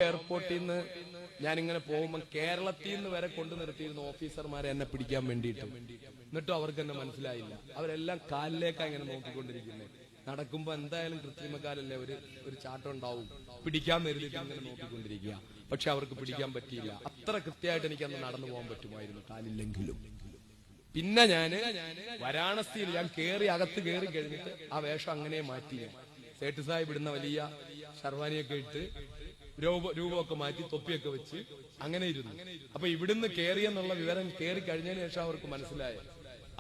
എയർപോർട്ടിൽ നിന്ന് ഞാനിങ്ങനെ പോകുമ്പോൾ കേരളത്തിൽ നിന്ന് വരെ കൊണ്ടു നിർത്തിയിരുന്ന ഓഫീസർമാരെ എന്നെ പിടിക്കാൻ വേണ്ടിയിട്ട്, എന്നിട്ടും അവർക്ക് എന്നെ മനസ്സിലായില്ല. അവരെല്ലാം കാലിലേക്കാ ഇങ്ങനെ നോക്കിക്കൊണ്ടിരിക്കുന്നത്. നടക്കുമ്പോ എന്തായാലും കൃത്രിമക്കാലല്ലേ, ഒരു ചാട്ടം ഉണ്ടാവും, പിടിക്കാൻ വരുന്നിട്ട് ഇങ്ങനെ നോക്കിക്കൊണ്ടിരിക്കുക. പക്ഷെ അവർക്ക് പിടിക്കാൻ പറ്റിയില്ല. അത്ര കൃത്യമായിട്ട് എനിക്ക് അന്ന് നടന്നു പോകാൻ പറ്റുമായിരുന്നു, കാലില്ലെങ്കിലും. പിന്നെ ഞാന് വാരാണസിയിൽ ഞാൻ അകത്ത് കയറി കഴിഞ്ഞിട്ട് ആ വേഷം അങ്ങനെ മാറ്റി. സേട്ട് സാഹിബ് ഇടുന്ന വലിയ ഷർവാനിയൊക്കെ ഇട്ട് രൂപമൊക്കെ മാറ്റി തൊപ്പിയൊക്കെ വെച്ച് അങ്ങനെ ഇരുന്നു. അപ്പൊ ഇവിടുന്ന് കേറിയെന്നുള്ള വിവരം കേറി കഴിഞ്ഞതിന് ശേഷം അവർക്ക് മനസ്സിലായത്.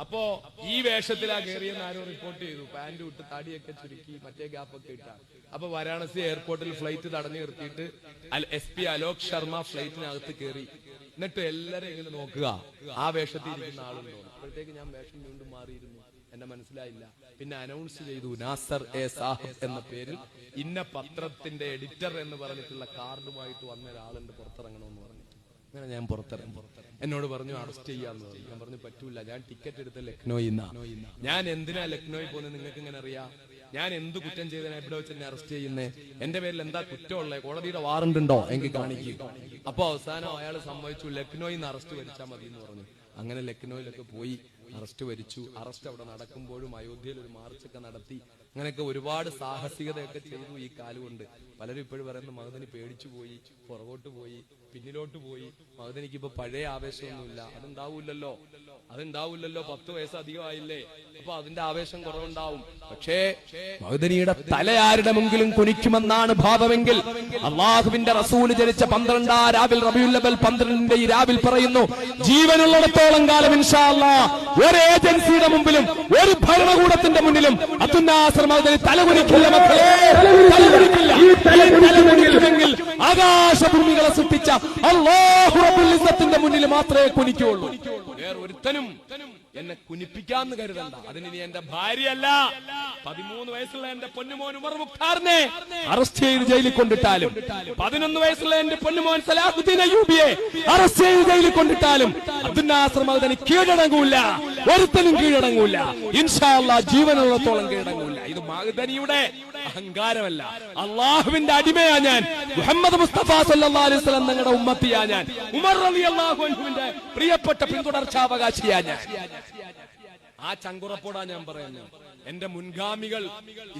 അപ്പോ ഈ വേഷത്തിലാ കേറിയെന്ന് ആരോ റിപ്പോർട്ട് ചെയ്തു. പാന്റ് ഇട്ട് താടിയൊക്കെ ചുരുക്കി മറ്റേ ഗ്യാപ്പൊക്കെ ഇട്ടാണ്. അപ്പൊ വാരാണസി എയർപോർട്ടിൽ ഫ്ലൈറ്റ് തടഞ്ഞു നിർത്തിയിട്ട് SP അലോക് ശർമ്മ ഫ്ലൈറ്റിനകത്ത് കയറി. എന്നിട്ട് എല്ലാരും ഇങ്ങനെ നോക്കുക, ആ വേഷത്തിൽ ഇരിക്കുന്ന ആളുണ്ടോ. അപ്പോഴത്തേക്ക് ഞാൻ വേഷം വീണ്ടും മാറിയിരുന്നു, എന്നെ മനസ്സിലായില്ല. പിന്നെ അനൗൺസ് ചെയ്തു, നാസർ എ സാഹിബ് എന്ന പേരിൽ ഇന്ന പത്രത്തിന്റെ എഡിറ്റർ എന്ന് പറഞ്ഞിട്ടുള്ള കാർഡുമായിട്ട് വന്ന ഒരാളുണ്ട്, പുറത്തിറങ്ങണമെന്ന് പറഞ്ഞു. അങ്ങനെ ഞാൻ പുറത്തിറങ്ങി. എന്നോട് പറഞ്ഞു അറസ്റ്റ് ചെയ്യാന്ന് പറഞ്ഞു. ഞാൻ പറഞ്ഞു പറ്റൂല, ഞാൻ ടിക്കറ്റ് എടുത്ത ലക്നോയിൽ നിന്നാ. ഞാൻ എന്തിനാ ലക്നോയിൽ പോകുന്നത് നിങ്ങൾക്ക് ഇങ്ങനെ അറിയാം? ഞാൻ എന്ത് കുറ്റം ചെയ്തതിനാ ഇവിടെ വെച്ച് എന്നെ അറസ്റ്റ് ചെയ്യുന്നേ? എന്റെ പേരിൽ എന്താ കുറ്റമുള്ളത്? കോടതിയുടെ വാറണ്ട് ഉണ്ടോ? എങ്കിൽ കാണിക്കുക. അപ്പൊ അവസാനം അയാൾ സമ്മതിച്ചു, ലക്നോയിൽ നിന്ന് അറസ്റ്റ് വരിച്ചാൽ മതി എന്ന് പറഞ്ഞു. അങ്ങനെ ലക്നോയിലൊക്കെ പോയി അറസ്റ്റ് വരിച്ചു. അറസ്റ്റ് അവിടെ നടക്കുമ്പോഴും അയോധ്യയിൽ ഒരു മാർച്ചൊക്കെ നടത്തി. അങ്ങനെയൊക്കെ ഒരുപാട് സാഹസികതയൊക്കെ ചെയ്തു ഈ കാലുകൊണ്ട്. പലരും ഇപ്പോഴും പറയുന്നത് മഹദനി പേടിച്ചു പോയി, പുറകോട്ട് പോയി, പിന്നിലോട്ട് പോയി. മഹദനിക്ക് ഇപ്പൊ പഴയ ആവേശമൊന്നുമില്ല. അതുണ്ടാവൂലല്ലോ. 10 വയസ്സ് അധികമായില്ലേ, അപ്പൊ അതിന്റെ ആവേശം കുറവുണ്ടാവും. പക്ഷേ മഹദനിയുടെ തല ആരുടെ മുങ്കിലും കുനിക്കുമെന്നാണ് ഭാവമെങ്കിൽ, അള്ളാഹുവിന്റെ റസൂല് ജനിച്ച 12 രാവിൽ റബീഉൽ അവ്വൽ 12 ഈ രാവിൽ പറയുന്നു, ജീവനുള്ളിടത്തോളം കാലം ഇൻഷാ അല്ലാഹ് ഒരു ഏജൻസിയുടെ മുമ്പിലും ഒരു ഭരണകൂടത്തിന്റെ മുന്നിലും അബ്ദുന്നാസർ മഹദനി തലകുനിക്കില്ല മക്കളെ, തലകുനിക്കില്ല. തലകുനിക്കുമെങ്കിൽ ആകാശഭൂമികളെ സൃഷ്ടിച്ച അല്ലാഹു റബ്ബുൽ ഇസ്സത്തിന്റെ മുന്നിൽ മാത്രമേ കുനിക്കുകയുള്ളൂ. വേറൊരുത്തനും എന്നെ കുനിപ്പിക്കാന്ന് കരുതണ്ട. അതിന് നീ എന്റെ ഭാര്യയല്ല. 13 വയസ്സുള്ള എന്റെ പൊന്നുമോൻ ഉമർ മുഖ്താറിനെ അറസ്റ്റ് ചെയ്ത് ജയിലിൽ കൊണ്ടിട്ടാലും, 11 വയസ്സുള്ള എന്റെ പൊന്നുമോൻ സലാഹുദ്ദീൻ അയ്യൂബിയെ അറസ്റ്റ് ചെയ്ത് ജയിലിൽ കൊണ്ടിട്ടാലും അബ്ദുന്നാസർ മഹദനി കീഴടങ്ങൂല. ഒരുത്തനും കീഴടങ്ങൂല. ഇൻഷാ അല്ലാഹ് ജീവനുള്ളത്തോളം കീഴടങ്ങൂല. ഇത് മഹദനിയുടെ അഹങ്കാരമല്ല, അള്ളാഹുവിന്റെ അടിമയാ ഞാൻ. മുഹമ്മദ് മുസ്തഫ സല്ലല്ലാഹു അലൈഹി വസല്ലം തങ്ങളുടെ ഉമ്മത്തിയാ ഞാൻ. ഉമർ റളിയല്ലാഹു അൻഹുവിന്റെ പ്രിയപ്പെട്ട പിന്തുടർച്ചാവകാശിയാ ഞാൻ. ആ ചങ്കുറപ്പോടാ ഞാൻ പറയുന്നത്. എന്റെ മുൻഗാമികൾ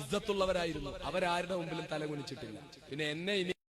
ഇസ്സത്തുള്ളവരായിരുന്നു. അവരാരുടെ മുമ്പിലും തലകുനിച്ചിട്ടില്ല. പിന്നെ എന്നെ ഇനി